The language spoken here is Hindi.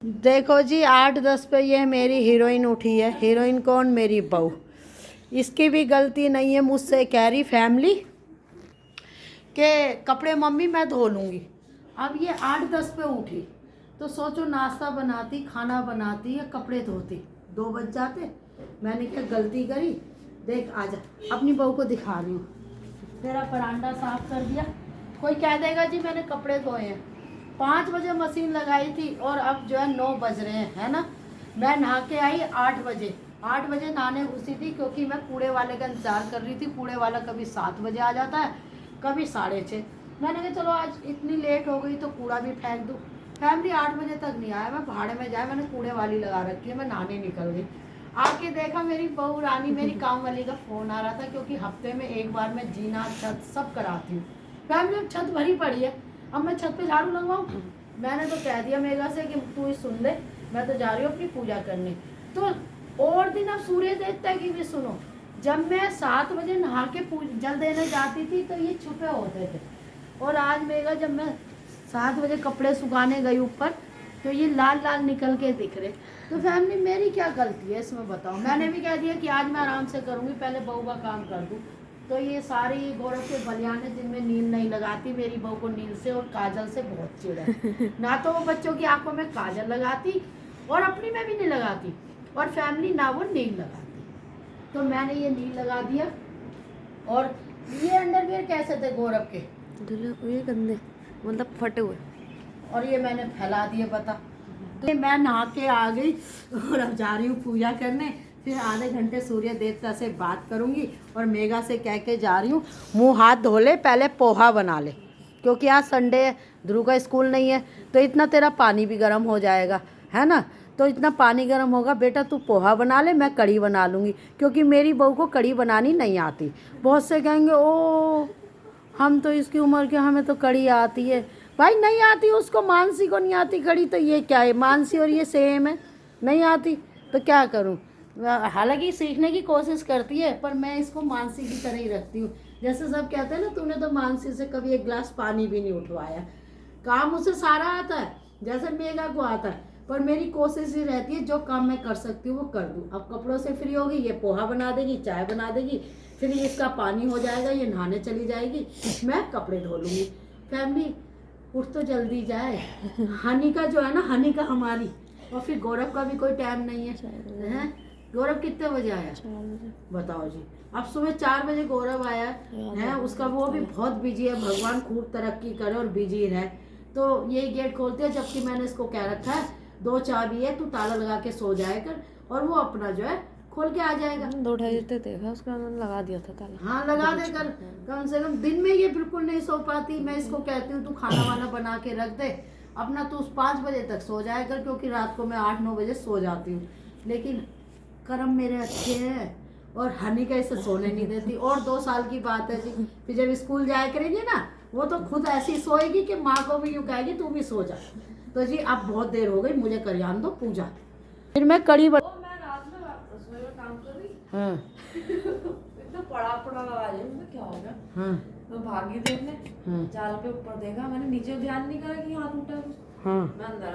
देखो जी 8-10 पे ये मेरी हीरोइन उठी है। हीरोइन कौन? मेरी बहू। इसकी भी गलती नहीं है, मुझसे कह रही फैमिली के कपड़े मम्मी मैं धो लूँगी। अब ये 8-10 पे उठी तो सोचो नाश्ता बनाती, खाना बनाती या कपड़े धोती, 2 बज जाते। मैंने क्या गलती करी, देख आजा, अपनी बहू को दिखा रही हूँ। तेरा बरांडा साफ कर दिया, कोई कह देगा जी मैंने कपड़े धोए हैं। 5 बजे मशीन लगाई थी और अब जो है 9 बज रहे हैं, है ना। मैं नहा के आई 8 बजे। 8 बजे नहाने घुसी थी क्योंकि मैं कूड़े वाले का इंतज़ार कर रही थी। कूड़े वाला कभी 7 बजे आ जाता है, कभी 6:30। मैंने कहा चलो आज इतनी लेट हो गई तो कूड़ा भी फेंक दूँ। फैमिली 8 बजे तक नहीं आया, मैं भाड़े में जाए, मैंने कूड़े वाली लगा रखी है, मैं नहाने निकल गई। आके देखा मेरी बहू रानी, मेरी काम वाली का फ़ोन आ रहा था क्योंकि हफ्ते में एक बार मैं जीना छत सब कराती हूँ। फैमिली अब छत भरी पड़ी है, अब मैं छत पे झाड़ू लगवाऊँ। मैंने तो कह दिया मेघा से कि तू ही सुन ले, मैं तो जा रही हूँ अपनी पूजा करने। तो और दिन अब सूर्य देवता की भी सुनो, जब मैं 7 बजे नहा के जल देने जाती थी तो ये छुपे होते थे। और आज मेघा जब मैं 7 बजे कपड़े सुखाने गई ऊपर तो ये लाल लाल निकल के दिख रहे। तो फैमिली मेरी क्या गलती है इसमें बताओ। मैंने भी कह दिया कि आज मैं आराम से करूँगी, पहले बहू का काम कर दूँ। तो ये सारी गौरव के बलियान है जिनमें नींद नहीं लगाती। मेरी बहू को नींद से और काजल से बहुत चिढ़ है। ना तो वो बच्चों की आंखों में काजल लगाती और अपनी में भी नहीं लगाती, और फैमिली ना वो नींद लगाती। तो मैंने ये नींद लगा दिया। और ये अंडरवियर कैसे थे गौरव के? ये गंदे, मतलब फटे हुए। और ये मैंने फैला दिए पता। तो मैं नहा के आ गई और अब जा रही हूँ पूजा करने। फिर आधे घंटे सूर्य देवता से बात करूँगी और मेघा से कह के जा रही हूँ मुंह हाथ धो ले, पहले पोहा बना ले, क्योंकि आज संडे है, ध्रुव का स्कूल नहीं है। तो इतना तेरा पानी भी गर्म हो जाएगा, है ना। तो इतना पानी गर्म होगा बेटा, तू पोहा बना ले, मैं कढ़ी बना लूँगी, क्योंकि मेरी बहू को कढ़ी बनानी नहीं आती। बहुत से कहेंगे ओ हम तो इसकी उम्र के, हमें तो कढ़ी आती है। भाई नहीं आती उसको, मानसी को नहीं आती कढ़ी, तो ये क्या है, मानसी और ये सेम है, नहीं आती तो क्या करूं। हालांकि सीखने की कोशिश करती है, पर मैं इसको मानसी की तरह ही रखती हूँ। जैसे सब कहते हैं ना तूने तो मानसी से कभी एक गिलास पानी भी नहीं उठवाया। काम उसे सारा आता है जैसे मेघा को आता है, पर मेरी कोशिश ही रहती है जो काम मैं कर सकती हूँ वो कर दूँ। अब कपड़ों से फ्री होगी, ये पोहा बना देगी, चाय बना देगी, फिर इसका पानी हो जाएगा, ये नहाने चली जाएगी, मैं कपड़े धो लूँगी। फैमिली उठ तो जल्दी जाए। हनी का जो है ना, हनी का हमारी, और फिर गौरव का भी कोई टाइम नहीं है। गौरव कितने बजे आया बताओ जी? अब सुबह 4 बजे गौरव आया है। उसका वो भी बहुत बिजी है, भगवान खूब तरक्की करे और बिजी रहे। तो ये गेट खोलते हैं, जबकि मैंने इसको कह रखा है 2 चाबी है, तू ताला लगा के सो जाए कर, और वो अपना जो है खोल के आ जाएगा। 2-2.5 देते देखा उसका, मैंने लगा दिया था ताला। हाँ लगा दे कर, कम से कम दिन में ये बिल्कुल नहीं सो पाती। मैं इसको कहती हूँ तू खाना वाना बना के रख दे अपना, तू 5 बजे तक सो जाए कर, क्योंकि रात को मैं 8-9 बजे सो जाती हूँ। लेकिन कर्म मेरे अच्छे हैं और हनी का इसे सोने नहीं देती। और 2 साल की बात है जी, फिर जब स्कूल जाया करेंगे ना, वो तो खुद ऐसी सोएगी कि माँ को भी यूँ कहेगी तू भी सो जा। तो जी अब बहुत देर हो गई, मुझे करियान दो पूजा, फिर मैं कड़ी काम कर रही हाँ इतना पड़ा आवाज है, मैं क्या होगा। हाँ मैं भागी देखने, जाल पे ऊपर देखा, मैंने नीचे ध्यान नहीं करा कि हाथ उठा। हाँ मैं अंदर